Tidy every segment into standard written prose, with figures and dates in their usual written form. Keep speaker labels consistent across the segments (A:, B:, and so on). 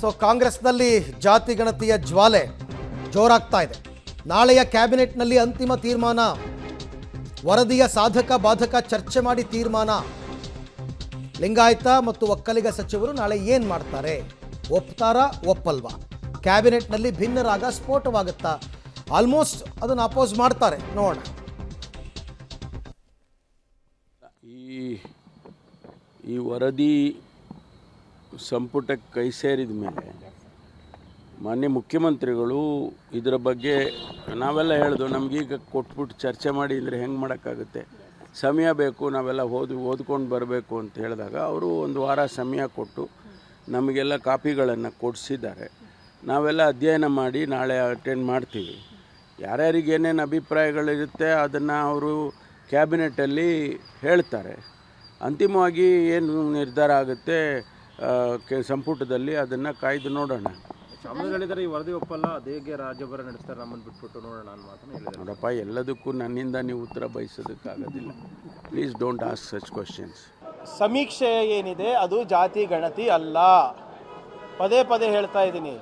A: So ಕಾಂಗ್ರೆಸ್ನಲ್ಲಿ ಜಾತಿ ಗಣತಿಯ ಜ್ವಾಲೆ ಜೋರಾಗ್ತಾ ಇದೆ. ನಾಳೆಯ ಕ್ಯಾಬಿನೆಟ್ನಲ್ಲಿ ಅಂತಿಮ ತೀರ್ಮಾನ, ವರದಿಯ ಸಾಧಕ ಬಾಧಕ ಚರ್ಚೆ ಮಾಡಿ ತೀರ್ಮಾನ. ಲಿಂಗಾಯತ ಮತ್ತು ಒಕ್ಕಲಿಗ ಸಚಿವರು ನಾಳೆ ಏನು ಮಾಡ್ತಾರೆ? ಒಪ್ತಾರಾ ಒಪ್ಪಲ್ವಾ? ಕ್ಯಾಬಿನೆಟ್ನಲ್ಲಿ ಭಿನ್ನರಾಗ ಸ್ಫೋಟವಾಗುತ್ತಾ? ಆಲ್ಮೋಸ್ಟ್ ಅದನ್ನು ಅಪೋಸ್ ಮಾಡ್ತಾರೆ. ನೋಡೋಣ.
B: ಈ ವರದಿ ಸಂಪುಟಕ್ಕೆ ಕೈ ಸೇರಿದ ಮೇಲೆ ಮಾನ್ಯ ಮುಖ್ಯಮಂತ್ರಿಗಳು ಇದರ ಬಗ್ಗೆ ನಾವೆಲ್ಲ ಹೇಳಿದ್ವು, ನಮಗೀಗ ಕೊಟ್ಬಿಟ್ಟು ಚರ್ಚೆ ಮಾಡಿ ಅಂದರೆ ಹೆಂಗೆ ಮಾಡೋಕ್ಕಾಗುತ್ತೆ, ಸಮಯ ಬೇಕು, ನಾವೆಲ್ಲ ಓದ್ಕೊಂಡು ಬರಬೇಕು ಅಂತ ಹೇಳಿದಾಗ ಅವರು ಒಂದು ವಾರ ಸಮಯ ಕೊಟ್ಟು ನಮಗೆಲ್ಲ ಕಾಪಿಗಳನ್ನು ಕೊಡಿಸಿದ್ದಾರೆ. ನಾವೆಲ್ಲ ಅಧ್ಯಯನ ಮಾಡಿ ನಾಳೆ ಅಟೆಂಡ್ ಮಾಡ್ತೀವಿ. ಯಾರ್ಯಾರಿಗೆ ಏನೇನು ಅಭಿಪ್ರಾಯಗಳಿರುತ್ತೆ ಅದನ್ನು ಅವರು ಕ್ಯಾಬಿನೆಟಲ್ಲಿ ಹೇಳ್ತಾರೆ. ಅಂತಿಮವಾಗಿ ಏನು ನಿರ್ಧಾರ ಆಗುತ್ತೆ ಸಂಪುಟದಲ್ಲಿ ಅದನ್ನು ಕಾಯ್ದು ನೋಡೋಣ.
C: ಶಾಮನೂರು ಈ ವರದಿ ಒಪ್ಪಲ್ಲ, ಅದೇಗೆ ರಾಜ್ಯಭಾರ ನಡೆಸ್ತಾರೆ, ನಮ್ಮನ್ನು ಬಿಟ್ಬಿಟ್ಟು ನೋಡೋಣ ಅನ್ನೋ ಮಾತನ್ನು ಹೇಳಿದ್ದಾರೆ.
B: ನೋಡಪ್ಪ, ಎಲ್ಲದಕ್ಕೂ ನನ್ನಿಂದ ನೀವು ಉತ್ತರ ಬಯಸೋದಕ್ಕಾಗೋದಿಲ್ಲ. Please don't ask such questions.
D: ಸಮೀಕ್ಷೆ ಏನಿದೆ ಅದು ಜಾತಿ ಗಣತಿ ಅಲ್ಲ. ಪದೇ ಪದೇ ಹೇಳ್ತಾ ಇದ್ದೀನಿ,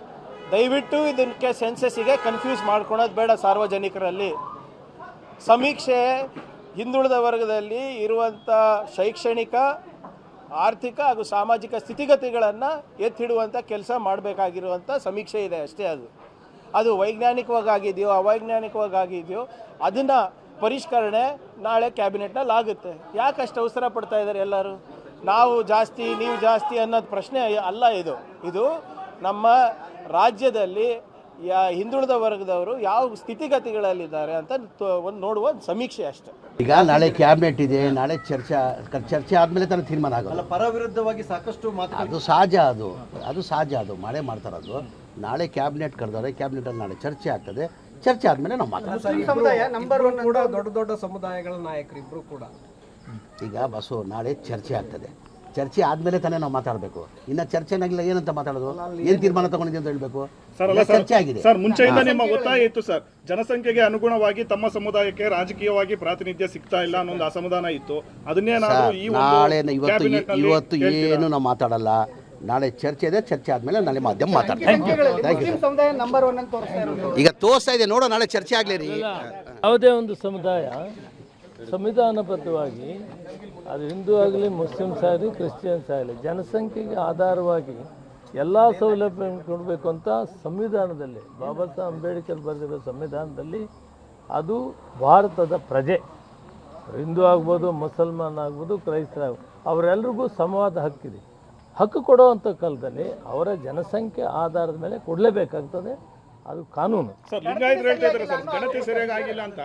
D: ದಯವಿಟ್ಟು ಇದಕ್ಕೆ ಸೆನ್ಸಸ್ಸಿಗೆ ಕನ್ಫ್ಯೂಸ್ ಮಾಡ್ಕೊಳೋದು ಬೇಡ ಸಾರ್ವಜನಿಕರಲ್ಲಿ. ಸಮೀಕ್ಷೆ ಹಿಂದುಳಿದ ವರ್ಗದಲ್ಲಿ ಇರುವಂಥ ಶೈಕ್ಷಣಿಕ, ಆರ್ಥಿಕ ಹಾಗೂ ಸಾಮಾಜಿಕ ಸ್ಥಿತಿಗತಿಗಳನ್ನು ಎತ್ತಿಡುವಂಥ ಕೆಲಸ ಮಾಡಬೇಕಾಗಿರುವಂಥ ಸಮೀಕ್ಷೆ ಇದೆ ಅಷ್ಟೇ. ಅದು ವೈಜ್ಞಾನಿಕವಾಗಿದೆಯೋ ಅವೈಜ್ಞಾನಿಕವಾಗಿದೆಯೋ ಅದನ್ನು ಪರಿಷ್ಕರಣೆ ನಾಳೆ ಕ್ಯಾಬಿನೆಟ್ನಲ್ಲಿ ಆಗುತ್ತೆ. ಯಾಕಷ್ಟು ಅವಸರ ಪಡ್ತಾ ಇದ್ದಾರೆ ಎಲ್ಲರೂ? ನಾವು ಜಾಸ್ತಿ ನೀವು ಜಾಸ್ತಿ ಅನ್ನೋದು ಪ್ರಶ್ನೆ ಅಲ್ಲ. ಇದು ನಮ್ಮ ರಾಜ್ಯದಲ್ಲಿ ಹಿಂದುಳಿದ ವರ್ಗದವರು ಯಾವ ಸ್ಥಿತಿಗತಿಗಳಲ್ಲಿದ್ದಾರೆ ಅಂತ ಒಂದು ನೋಡುವ ಸಮೀಕ್ಷೆ ಅಷ್ಟೇ.
E: ಈಗ ನಾಳೆ ಕ್ಯಾಬಿನೆಟ್ ಇದೆ, ನಾಳೆ ಚರ್ಚೆ ಆದಮೇಲೆ ತಾನೇ ತೀರ್ಮಾನ ಆಗೋದು.
C: ಪರ ವಿರುದ್ಧವಾಗಿ ಸಾಕಷ್ಟು ಮಾತು,
E: ಅದು ಸಹಜ, ಅದು ಸಹಜ, ಅದು ಮಾಡೇ ಮಾಡ್ತಾರದು. ನಾಳೆ ಕ್ಯಾಬಿನೆಟ್ ಕರೆದವ್ರೆ, ಕ್ಯಾಬಿನೆಟಲ್ಲಿ ನಾಳೆ ಚರ್ಚೆ ಆಗ್ತದೆ. ಚರ್ಚೆ ಆದಮೇಲೆ ನಾವು ಮಾತಾಡ್ತೀವಿ.
C: ಸಮುದಾಯ ನಂಬರ್ 1 ಕೂಡ ದೊಡ್ಡ ಸಮುದಾಯಗಳ ನಾಯಕರು ಇಬ್ಬರು ಕೂಡ
E: ಈಗ ಬಸ್ಸು ನಾಳೆ ಚರ್ಚೆ ಆಗ್ತದೆ. ಚರ್ಚೆ ಆದಮೇಲೆ ತಾನೇ ನಾವು ಮಾತಾಡಬೇಕು. ಇನ್ನು ಚರ್ಚೆನಾಗಿಲ್ಲ, ಏನಂತ ಮಾತಾಡೋದು? ಏನು ತೀರ್ಮಾನ ತಗೊಂಡಿದ್ದೀವಿ ಅಂತ ಹೇಳಬೇಕು. ಚರ್ಚೆ ಆಗಿದೆ
F: ಸರ್. ಮುಂಚೆಯಿಂದ ನಿಮ್ಮ ಒತ್ತಾಯ ಇತ್ತು ಸರ್, ಜನಸಂಖ್ಯೆಗೆ ಅನುಗುಣವಾಗಿ ತಮ್ಮ ಸಮುದಾಯಕ್ಕೆ ರಾಜಕೀಯವಾಗಿ ಪ್ರಾತಿನಿಧ್ಯ ಸಿಗ್ತಾ ಇಲ್ಲ ಅನ್ನೋ ಒಂದು ಅಸಮಾಧಾನ ಇತ್ತು. ಅದನ್ನೇ
E: ನಾಳೆ ಇವತ್ತು ಏನು ನಾವು ಮಾತಾಡಲ್ಲ. ನಾಳೆ ಚರ್ಚೆ ಇದೆ, ಚರ್ಚೆ ಆದಮೇಲೆ ನಾಳೆ ಮಾಧ್ಯಮ ಮಾತಾಡ್ತಾರೆ. ಈಗ ತೋರಿಸ್ತಾ ಇದೆ, ನೋಡೋ ನಾಳೆ ಚರ್ಚೆ ಆಗಲಿ ರೀ.
G: ಯಾವುದೇ ಒಂದು ಸಮುದಾಯ ಸಂವಿಧಾನಬದ್ಧವಾಗಿ, ಅದು ಹಿಂದೂ ಆಗಲಿ, ಮುಸ್ಲಿಮ್ಸ್ ಆಗಲಿ, ಕ್ರಿಶ್ಚಿಯನ್ಸ್ ಆಗಲಿ, ಜನಸಂಖ್ಯೆಗೆ ಆಧಾರವಾಗಿ ಎಲ್ಲ ಸೌಲಭ್ಯಗಳನ್ನು ಕೊಡಬೇಕು ಅಂತ ಸಂವಿಧಾನದಲ್ಲಿ ಬಾಬಾ ಸಾಹೇಬ್ ಅಂಬೇಡ್ಕರ್ ಬರೆದಿರೋ ಸಂವಿಧಾನದಲ್ಲಿ ಅದು ಭಾರತದ ಪ್ರಜೆ, ಹಿಂದೂ ಆಗ್ಬೋದು, ಮುಸಲ್ಮಾನ್ ಆಗ್ಬೋದು, ಕ್ರೈಸ್ತರಾಗ್ಬೋದು, ಅವರೆಲ್ಲರಿಗೂ ಸಮವಾದ ಹಕ್ಕಿದೆ. ಹಕ್ಕು ಕೊಡುವಂಥ ಕಾಲದಲ್ಲಿ ಅವರ ಜನಸಂಖ್ಯೆ ಆಧಾರದ ಮೇಲೆ ಕೊಡಲೇಬೇಕಾಗ್ತದೆ. ಅದು ಕಾನೂನು.
F: ಸರ್, ಲಿಂಗಾಯತರು ಹೇಳ್ತಾ ಇದ್ದಾರೆ ಸರ್, ಗಣತಿ ಸರಿಯಾಗಿ ಆಗಿಲ್ಲ ಅಂತ.